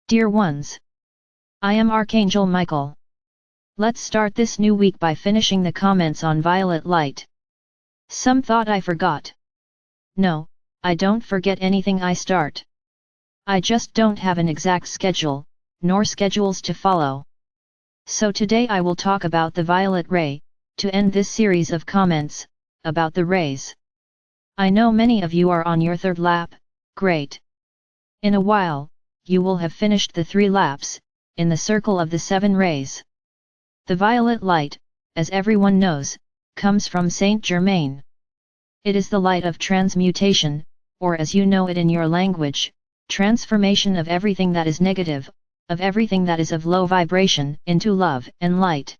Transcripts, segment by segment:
Dear ones, I am Archangel Michael. Let's start this new week by finishing the comments on violet light. Some thought I forgot. No, I don't forget anything I start. I just don't have an exact schedule, nor schedules to follow. So today I will talk about the violet ray, to end this series of comments, about the rays. I know many of you are on your third lap, great. In a while, you will have finished the 3 laps, in the circle of the 7 rays. The violet light, as everyone knows, comes from Saint Germain. It is the light of transmutation, or as you know it in your language, transformation of everything that is negative, of everything that is of low vibration, into love and light.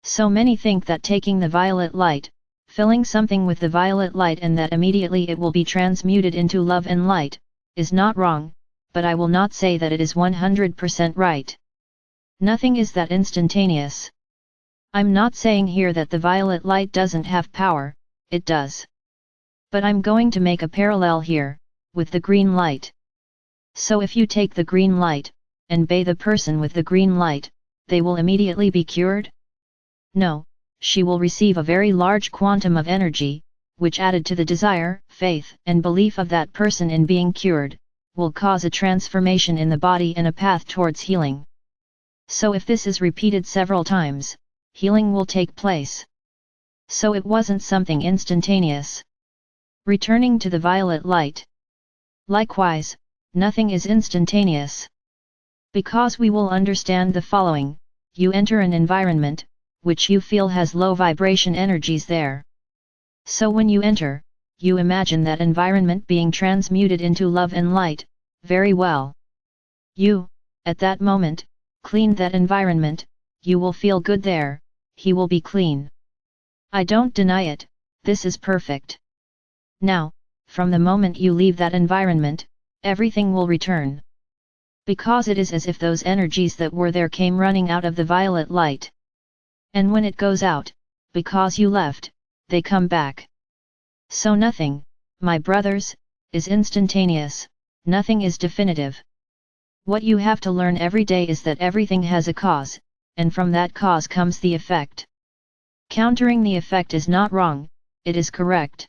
So many think that taking the violet light, filling something with the violet light and that immediately it will be transmuted into love and light, is not wrong, but I will not say that it is 100% right. Nothing is that instantaneous. I'm not saying here that the violet light doesn't have power, it does. But I'm going to make a parallel here, with the green light. So if you take the green light, and bathe a person with the green light, they will immediately be cured? No, she will receive a very large quantum of energy, which added to the desire, faith and belief of that person in being cured, will cause a transformation in the body and a path towards healing. So if this is repeated several times, healing will take place. So it wasn't something instantaneous. Returning to the violet light. Likewise, nothing is instantaneous. Because we will understand the following: you enter an environment, which you feel has low vibration energies there. So when you enter, you imagine that environment being transmuted into love and light, very well. You, at that moment, clean that environment, you will feel good there, he will be clean. I don't deny it, this is perfect. Now, from the moment you leave that environment, everything will return. Because it is as if those energies that were there came running out of the violet light. And when it goes out, because you left, they come back. So nothing, my brothers, is instantaneous, nothing is definitive. What you have to learn every day is that everything has a cause, and from that cause comes the effect. Countering the effect is not wrong, it is correct.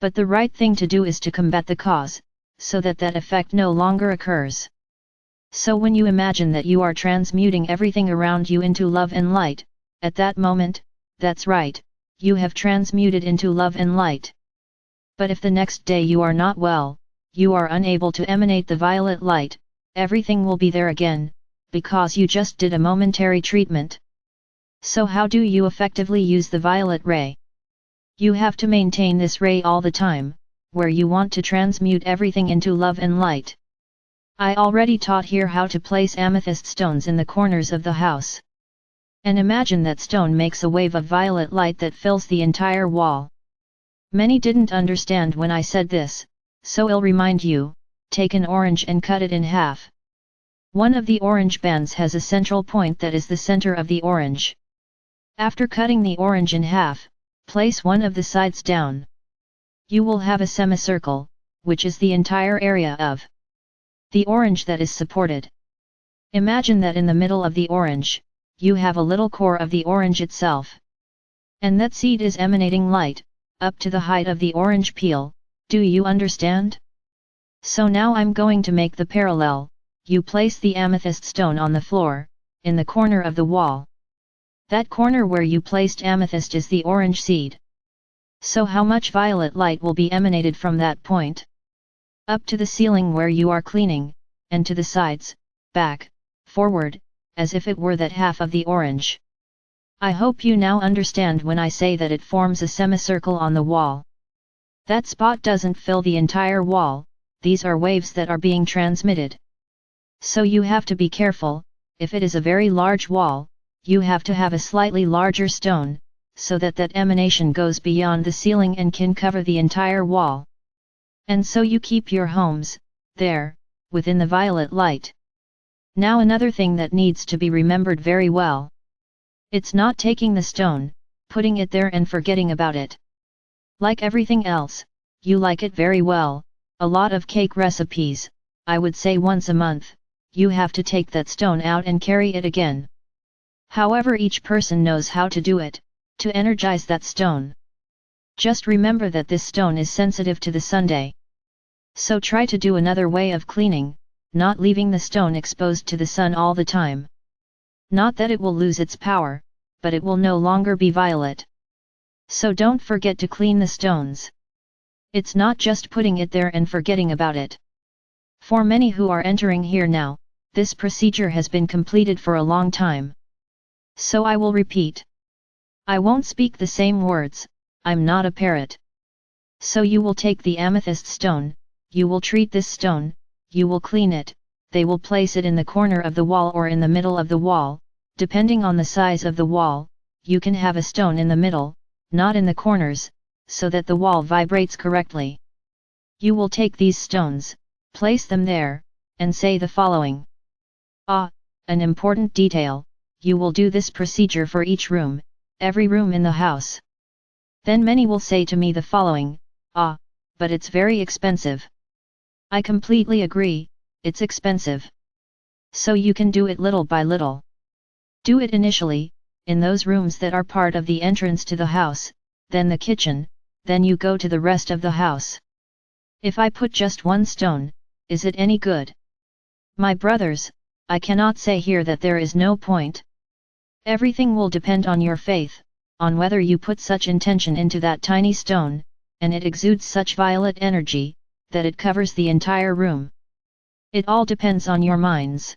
But the right thing to do is to combat the cause, so that that effect no longer occurs. So when you imagine that you are transmuting everything around you into love and light, at that moment, that's right, you have transmuted into love and light. But if the next day you are not well, you are unable to emanate the violet light, everything will be there again, because you just did a momentary treatment. So how do you effectively use the violet ray? You have to maintain this ray all the time, where you want to transmute everything into love and light. I already taught here how to place amethyst stones in the corners of the house. And imagine that stone makes a wave of violet light that fills the entire wall. Many didn't understand when I said this, so I'll remind you: take an orange and cut it in half. One of the orange bands has a central point that is the center of the orange. After cutting the orange in half, place one of the sides down. You will have a semicircle, which is the entire area of the orange that is supported. Imagine that in the middle of the orange, you have a little core of the orange itself. And that seed is emanating light, up to the height of the orange peel, do you understand? So now I'm going to make the parallel: you place the amethyst stone on the floor, in the corner of the wall. That corner where you placed amethyst is the orange seed. So how much violet light will be emanated from that point? Up to the ceiling where you are cleaning, and to the sides, back, forward, as if it were that half of the orange. I hope you now understand when I say that it forms a semicircle on the wall. That spot doesn't fill the entire wall, these are waves that are being transmitted. So you have to be careful: if it is a very large wall, you have to have a slightly larger stone, so that that emanation goes beyond the ceiling and can cover the entire wall. And so you keep your homes, there, within the violet light. Now another thing that needs to be remembered very well. It's not taking the stone, putting it there and forgetting about it. Like everything else, you like it very well, a lot of cake recipes, I would say once a month, you have to take that stone out and carry it again. However, each person knows how to do it, to energize that stone. Just remember that this stone is sensitive to the Sunday. So try to do another way of cleaning, not leaving the stone exposed to the sun all the time. Not that it will lose its power, but it will no longer be violet. So don't forget to clean the stones. It's not just putting it there and forgetting about it. For many who are entering here now, this procedure has been completed for a long time. So I will repeat. I won't speak the same words, I'm not a parrot. So you will take the amethyst stone, you will treat this stone, you will clean it, they will place it in the corner of the wall or in the middle of the wall, depending on the size of the wall, you can have a stone in the middle, not in the corners, so that the wall vibrates correctly. You will take these stones, place them there, and say the following. An important detail, you will do this procedure for each room, every room in the house. Then many will say to me the following, but it's very expensive. I completely agree, it's expensive. So you can do it little by little. Do it initially, in those rooms that are part of the entrance to the house, then the kitchen, then you go to the rest of the house. If I put just one stone, is it any good? My brothers, I cannot say here that there is no point. Everything will depend on your faith, on whether you put such intention into that tiny stone, and it exudes such violet energy, that it covers the entire room. It all depends on your minds.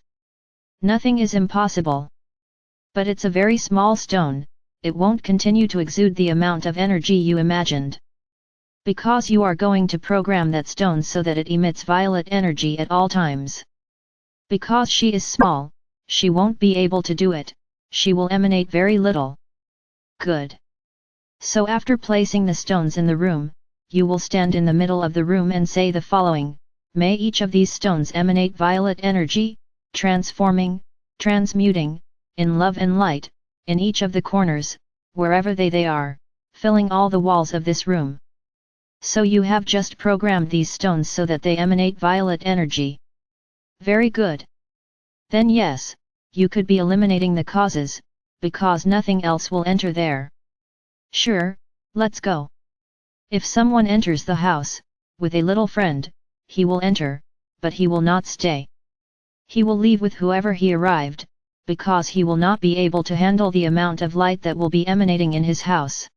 Nothing is impossible. But it's a very small stone, it won't continue to exude the amount of energy you imagined. Because you are going to program that stone so that it emits violet energy at all times. Because she is small, she won't be able to do it, she will emanate very little. Good. So after placing the stones in the room, you will stand in the middle of the room and say the following, may each of these stones emanate violet energy, transforming, transmuting, in love and light, in each of the corners, wherever they are, filling all the walls of this room. So you have just programmed these stones so that they emanate violet energy. Very good. Then yes, you could be eliminating the causes, because nothing else will enter there. Sure, let's go. If someone enters the house, with a little friend, he will enter, but he will not stay. He will leave with whoever he arrived, because he will not be able to handle the amount of light that will be emanating in his house.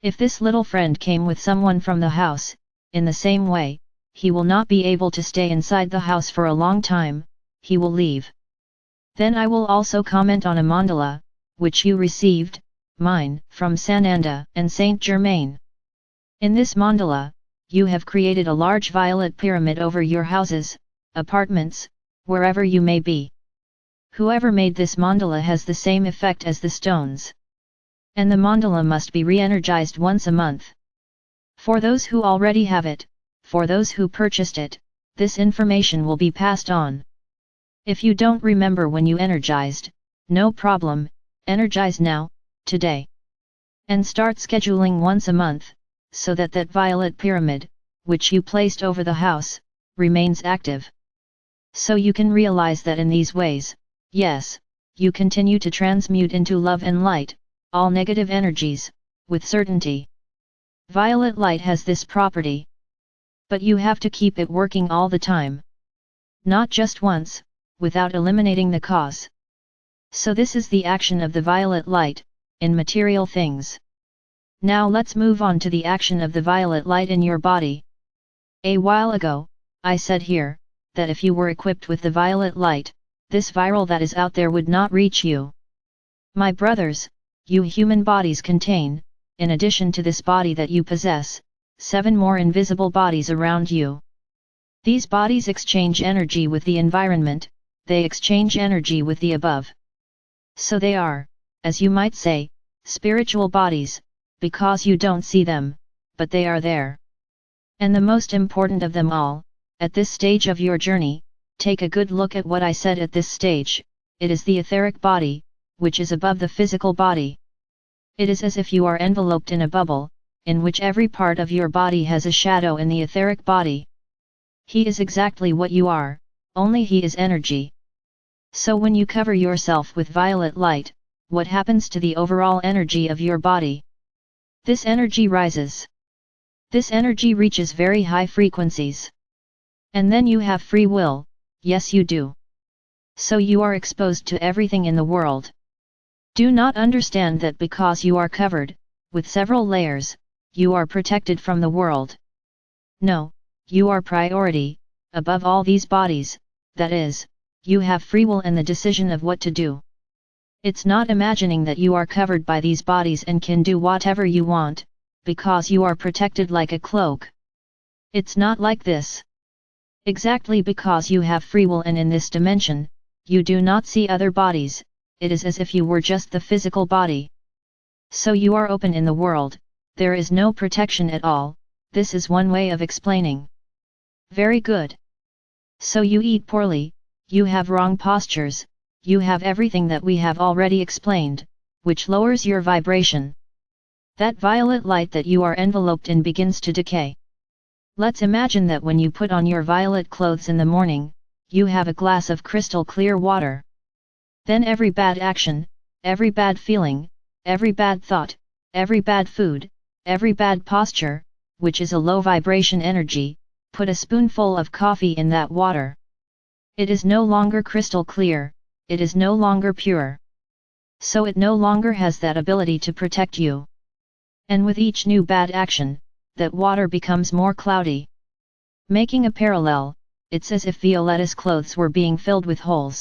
If this little friend came with someone from the house, in the same way, he will not be able to stay inside the house for a long time, he will leave. Then I will also comment on a mandala, which you received, mine, from Sananda and Saint Germain. In this mandala, you have created a large violet pyramid over your houses, apartments, wherever you may be. Whoever made this mandala has the same effect as the stones. And the mandala must be re-energized once a month. For those who already have it, for those who purchased it, this information will be passed on. If you don't remember when you energized, no problem, energize now, today. And start scheduling once a month, so that that violet pyramid, which you placed over the house, remains active. So you can realize that in these ways, yes, you continue to transmute into love and light, all negative energies, with certainty. Violet light has this property. But you have to keep it working all the time. Not just once, without eliminating the cause. So this is the action of the violet light, in material things. Now let's move on to the action of the violet light in your body. A while ago, I said here, that if you were equipped with the violet light, this viral that is out there would not reach you. My brothers, you human bodies contain, in addition to this body that you possess, 7 more invisible bodies around you. These bodies exchange energy with the environment, they exchange energy with the above. So they are, as you might say, spiritual bodies, because you don't see them, but they are there. And the most important of them all, at this stage of your journey, take a good look at what I said at this stage, it is the etheric body, which is above the physical body. It is as if you are enveloped in a bubble, in which every part of your body has a shadow in the etheric body. He is exactly what you are, only he is energy. So when you cover yourself with violet light, what happens to the overall energy of your body? This energy rises. This energy reaches very high frequencies. And then you have free will, yes you do. So you are exposed to everything in the world. Do not understand that because you are covered, with several layers, you are protected from the world. No, you are priority, above all these bodies, that is, you have free will and the decision of what to do. It's not imagining that you are covered by these bodies and can do whatever you want, because you are protected like a cloak. It's not like this. Exactly because you have free will and in this dimension, you do not see other bodies, it is as if you were just the physical body. So you are open in the world, there is no protection at all, this is one way of explaining. Very good. So you eat poorly, you have wrong postures, you have everything that we have already explained, which lowers your vibration. That violet light that you are enveloped in begins to decay. Let's imagine that when you put on your violet clothes in the morning, you have a glass of crystal clear water. Then every bad action, every bad feeling, every bad thought, every bad food, every bad posture, which is a low vibration energy, put a spoonful of coffee in that water. It is no longer crystal clear, it is no longer pure. So it no longer has that ability to protect you. And with each new bad action, that water becomes more cloudy. Making a parallel, it's as if Violetta's clothes were being filled with holes.